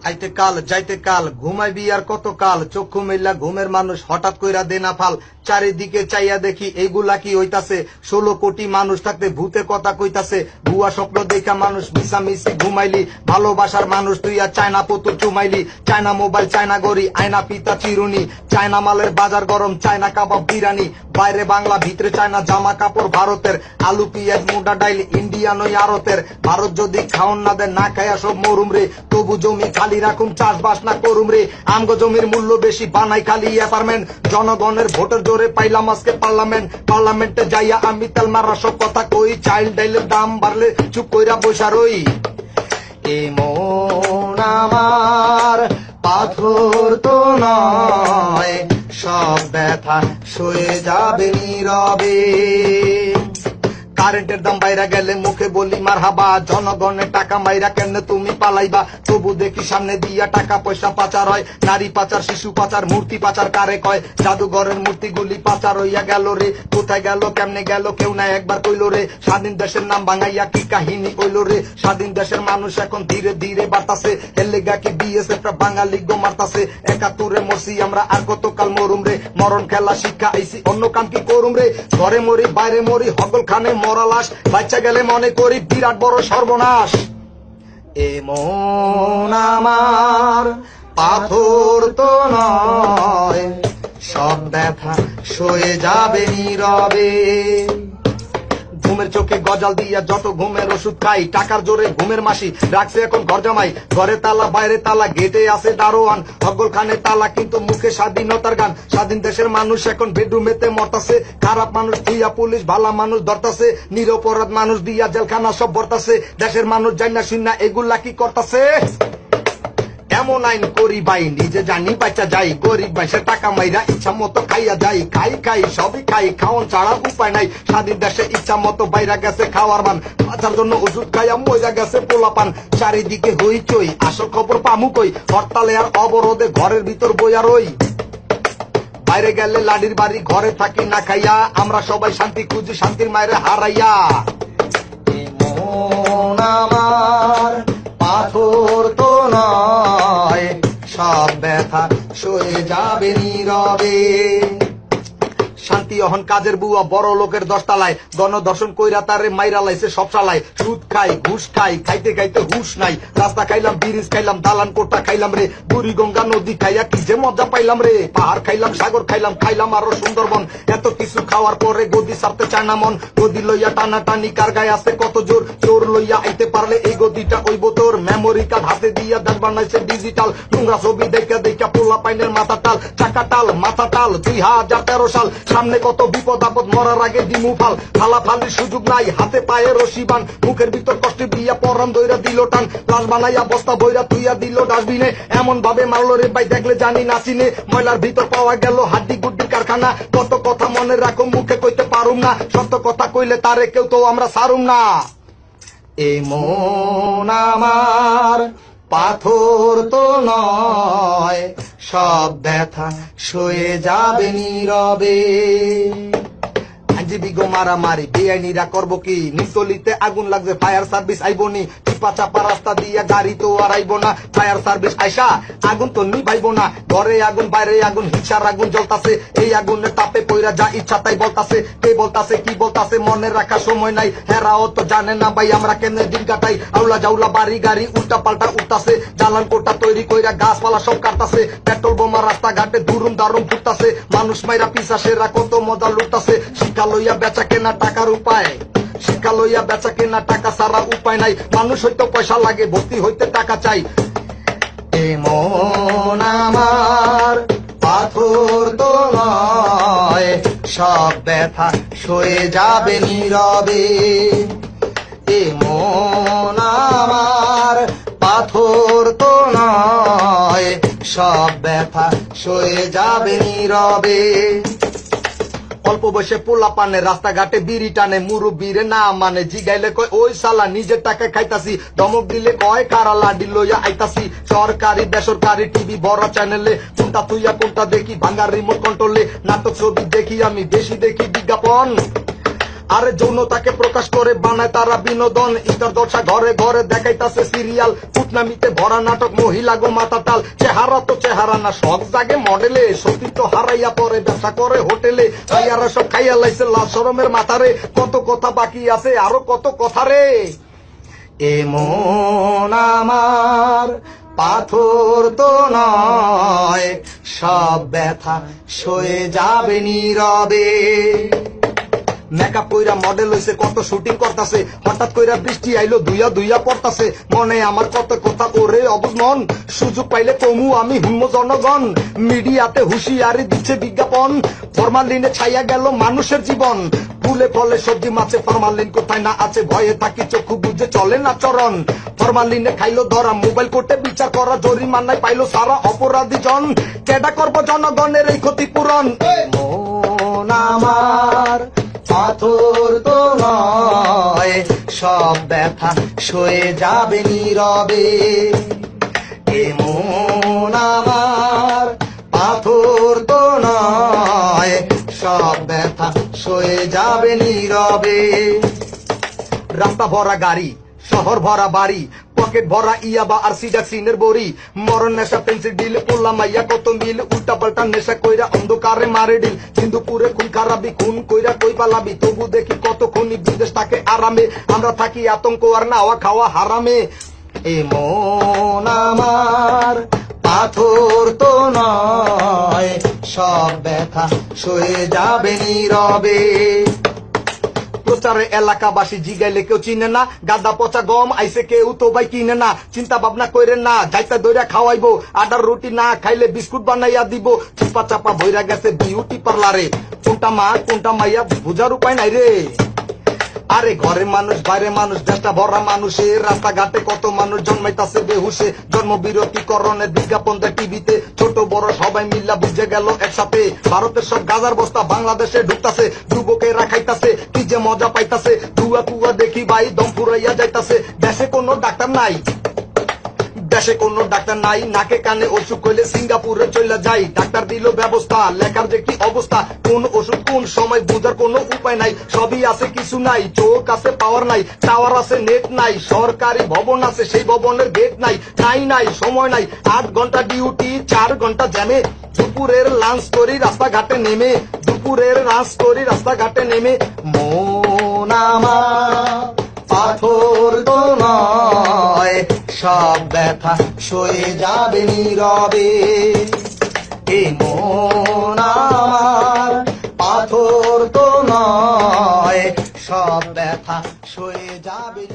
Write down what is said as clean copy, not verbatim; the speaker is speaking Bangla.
আইতে কাল যাইতে কাল ঘুমাইবি আর কত কাল চক্ষু মেলা ঘুমের মানুষ হঠাৎ কইরা দেনা ফাল চারিদিকে চাইয়া দেখি এইগুলা কি হইতাছে 16 কোটি মানুষ থাকতে ভূতে কথা কইতাছে ভুয়া স্বপ্ন দেখা মানুষ মিশামিশি ঘুমাইলি ভালোবাসার মানুষ তুই আর চায়না পুতুল চুমাইলি চায়না মোবাইল চায়না গড়ি আয়না পিতা চিরুনি চায়না মালের বাজার গরম চায়না কাবাব বিরিয়ানি বাইরে বাংলা ভিতরে চায়না জামা কাপড় ভারতের আলু পিঁয়াজ মোটা ডাইল ইন্ডিয়ান ওই আরতের ভারত যদি খাওন না দেন না খাইয়া সব মরুম রে তবু জমি খালি রাখুম চাষবাস না করুম রে আমগো জমির মূল্য বেশি বানাই খালি অ্যাপার্টমেন্ট জনগণের ভোটের জোরে পাইলাম আজকে পার্লামেন্টে যাইয়া আমি তেল মারা সব কথা কই চাইল্ড ডাইলের দাম বাড়লে চুপ কইরা বসা রই এ মন আমার পাথর তো নয় সব ব্যথা সয়ে যাবে নীরবে কারেন্টের দাম বাইরা গেলে মুখে বলি মারহাবা জনগণের টাকা মাইরা কেন তুমি পালাইবা তবু দেখি সামনে দিয়া টাকা পয়সা পাচার হয় নারী পাচার শিশু পাচার মূর্তি পাচার কারে কয় জাদুঘরের মূর্তিগুলি পাচার হইয়া গেল রে কোথায় গেল কেমনে গেল কেউ না একবার কইল রে স্বাধীন দেশের নাম ভাঙাইয়া কি কাহিনী কইল রে স্বাধীন দেশের মানুষ এখন ধীরে ধীরে বাড়তাছে এর লেগা কি বিএসএফ বাঙালি গো মারতাছে 71 মরছি আমরা আর কতকাল মরুম রে মরণ খেলা শিক্ষা আইসি অন্য কাম কি করুম রে ঘরে মরি বাইরে মরি হগল খানে মরালাস বাচ্চা গেলে মনে করি বিরাট বড় সর্বনাশ এ মন আমার পাথর তো নয় সব ব্যথা সয়ে যাবে নীরবে ঘুমের চোখে গজাল দিয়া যত ঘুমের ওষুধ খাই টাকার জোরে ঘুমের মাসি রাখছে এখন ঘর জামাই ঘরে তালা বাইরে তালা গেটে আছে দারোয়ান হগল খানে তালা কিন্তু মুখে স্বাধীনতার গান স্বাধীন দেশের মানুষ এখন বেডরুমেতে মরতাছে খারাপ মানুষ দিয়া পুলিশ ভালা মানুষ ধরতাছে নিরপরাধ মানুষ দিয়া জেলখানা সব ভরতাছে দেশের মানুষ জানি না শুন না এগুলা কি করতাছে এমন আইন করি ভাই নিজে জানি বাচ্চা যাই গরিব ভাই সে টাকা মাইরা ইচ্ছা মতো খাইয়া যাই খাই সবই খাই খাওয়ান ছাড়া উপায় নাই স্বাধীন দেশে ইচ্ছা মতো বাইরা গেছে খাওয়ার মান বাঁচার জন্য ওষুধ খাইয়া মজা গেছে পোলাপান চারিদিকে হইচই আসল খবর পামু কই হরতালে আর অবরোধে ঘরের ভিতর বইয়া রই বাইরে গেলে লাডির বাড়ি ঘরে থাকি না খাইয়া আমরা সবাই শান্তি খুঁজি শান্তির মায়ের হারাইয়া মন আমার পাথর তো নয় সব ব্যথা সয়ে যাবে নীরবে শান্তি অহন কাজের বুয়া বড় লোকের 10 তলায় গণধর্ষণ কইরা তারে মাইরা লাইছে সব চালায় সুদ খাই ঘুষ খাই খাইতে খাইতে হুশ নাই রাস্তা খাইলাম ব্রিজ খাইলাম দালান কোটা খাইলাম রে বুড়ি গঙ্গা নদী খাইয়া কি যে মজা পাইলাম রে পাহাড় খাইলাম সাগর খাইলাম আরো সুন্দরবন এত কিছু খাওয়ার পরে গদি সারতে চায় না মন গদি লইয়া টানা টানি কার গায়ে আছে কত জোর চোর লইয়া আইতে পারলে এই গদিটা ওইব তোর মেমোরি কার্ড হাতে দিয়া দেশ বানাইছে ডিজিটাল নোংরা ছবি দেখা পোলা পাইনের মাথা টাল চাকা টাল মাথা টাল 2013 সাল সামনে কত বিপদ আপদ মরার আগে দিমু ফাল ফালাফালির সুযোগ নাই হাতে পায়ে রশি বান মুখের ভিতর কষ্ট দিয়া পরান দইরা দিল টান লাশ বানাইয়া বস্তা বইরা তুইয়া দিল ডাস্টবিনে এমন ভাবে মারলো রে ভাই দেখলে জানি না চিনে ময়লার ভিতর পাওয়া গেল হাড্ডি গুড্ডির কারখানা কত কথা মনে রাখো মুখে কইতে পারুম না সত্য কথা কইলে তারে কেউ তো আমরা সারুম না এ মন আমার পাথর তো নয় সব ব্যথা সয়ে যাবে নীরবে আইনজীবী গো মারামারি বেআইনিরা করবো কি নিমতলিতে আগুন লাগছে ফায়ার সার্ভিস আইবো নি চিপা চাপা রাস্তা দিয়া গাড়ি তো আর আইবো না ফায়ার সার্ভিস আইসা আগুন তো নিভাইবো না ঘরে আগুন বাইরে আগুন হিংসার আগুন জ্বলতাছে এই আগুনের তাপে পইরা যা ইচ্ছা তাই বলতাছে কে বলতাছে কি বলতাছে মনে রাখা সময় নাই হেরাও তো জানে না ভাই আমরা কেমনে দিন কাটাই আউলা জাউলা বাড়ি গাড়ি উল্টা পাল্টা উঠতাছে জ্বালান কোটা তৈরি কইরা গাছপালা সব কাটতাছে পেট্রোল বোমা রাস্তা ঘাটে দুরুম দারুম ফুটতাছে মানুষ মাইরা পিসাসেরা কত মজা লুটতাছে শিক্ষা লইয়া বেচা কেনা টাকার উপায় শিক্ষা লইয়া বেচা কেনা টাকা ছাড়া উপায় নাই মানুষ হইতে পয়সা লাগে ভর্তি হইতে টাকা চাই এ মন আমার পাথর তো নয় সব ব্যথা সয়ে যাবে নীরবে এ মন আমার পাথর তো নয় সব ব্যথা সয়ে যাবে নীরবে অল্প বয়সে পোলা পানে রাস্তাঘাটে বিড়ি টানে মুরব্বীরে না মানে জিগাইলে কয় ওই সালা নিজের টাকা খাইতাছি ধমক দিলে কয় কারা লাডি লইয়া আইতাছি সরকারি বেসরকারি টিভি বড় চ্যানেলে কোনটা তুইয়া কোনটা দেখি ভাঙ্গার রিমোট কন্ট্রোলে নাটক ছবি দেখি আমি বেশি দেখি বিজ্ঞাপন আরে যৌনতাকে প্রকাশ করে বানায় তারা বিনোদন ইতার দশা ঘরে ঘরে দেখাইতাছে সিরিয়াল ফুটনামিতে ভরা নাটক মহিলা গো মাতাটাল চেহারা তো চেহারা না শখ জাগে মডেলে সতীত্ব হারাইয়া পরে ব্যবসা করে হোটেলে ভাইয়ারা সব খাইয়া লাইছে লাল শরমের মাথারে কত কথা বাকি আছে আরো কত কথা রে এমন আমার পাথর তো নয় সব ব্যথা সয়ে যাবে নীরবে মেকআপ কইরা মডেল হইছে কত শুটিং করতাছে হঠাৎ কইরা বৃষ্টি আইলো দুইয়া দুইয়া পড়তাছে মনে আমার কত কথা ওরে অবুঝ মন সুযোগ পাইলে কমু আমি হুম্ম জনগণ মিডিয়াতে হুঁশিয়ারি দিচ্ছে বিজ্ঞাপন ফরমালিনে ছাইয়া গেল মানুষের জীবন ফুলে ফলে সবজি মাছে ফরমালিন কোথায় না আছে ভয়ে থাকি চক্ষু বুঝে চলে না চরণ ফরমালিনে খাইলো ধরা মোবাইল কোর্টে বিচার করা জরিমানায় পাইলো সারা অপরাধী জন কেডা করবো জনগণের এই ক্ষতিপূরণ মন আমার পাথর তো নয় সব ব্যথা সয়ে যাবে নীরবে এমন আমার পাথর তো নয় সব ব্যথা সয়ে যাবে নীরবে রাস্তা ভরা গাড়ি শহর ভরা বাড়ি পকেট ভরা ইয়াবা আর সিডাক্সিনের বড়ি মরণ নেশা পেন্সিল ডিল পোলা মাইয়া কত মিল উল্টা পাল্টা নেশা কইরা অন্ধকারে মারে ডিল সিন্ধুপুরে খুন খারাপি খুন কইরা কই পালাবি তবু দেখি কত খুনি বিদেশ থাকে আরামে আমরা থাকি আতঙ্ক আর নাওয়া খাওয়া হারামে এমন আমার পাথর তো নয় সব ব্যথা সয়ে যাবে নীরবে প্রচারে এলাকাবাসী জিগাইলে কেউ চিনে না গাদা পচা গম আইসে কেউ তো ভাই কিনে না চিন্তা ভাবনা কইরেন না যাইতে দইরা খাওয়াইবো আডার রুটি না খাইলে বিস্কুট বানাইয়া দিব চিপা চাপা ভইরা গেছে বিউটি পার্লারে কোনটা মা কোনটা মাইয়া বুঝার উপায় নাই রে আরে ঘরে মানুষ বাইরে মানুষ দেশটা ভরা মানুষের রাস্তাঘাটে কত মানুষ জন্মাইতাছে বেহুশে জন্মবিরতিকরণের বিজ্ঞাপন দেয় টিভিতে ছোট বড় সবাই মিল্লা বুঝে গেল একসাথে ভারতের সব গাজার বস্তা বাংলাদেশে ঢুকতাছে যুবকেরা খাইতাছে কি যে মজা পাইতাছে ধুয়া কুয়া দেখি ভাই দম ফুরাইয়া যাইতাছে দেশে কোনো ডাক্তার নাই দেশে কোনো ডাক্তার নাই নাকে কানে অসুখ হইলে সিঙ্গাপুরে চলে যাই ডাক্তার দিল ব্যবস্থা লেখার যে কি অবস্থা কোন ওষুধ কোন সময় বোঝার কোনো উপায় নাই সবই আছে কিছু নাই চোখ আছে পাওয়ার নাই টাওয়ার আছে নেট নাই সরকারি ভবন আছে সেই ভবনের গেট নাই নাই সময় নাই 8 ঘন্টা ডিউটি 4 ঘন্টা জ্যামে দুপুরের লাঞ্চ করি রাস্তাঘাটে নেমে মন আমার পাথর তো নয় সব ব্যথা সয়ে যাবে নীরবে মন আমার পাথর তো নয় সব ব্যথা সয়ে যাবে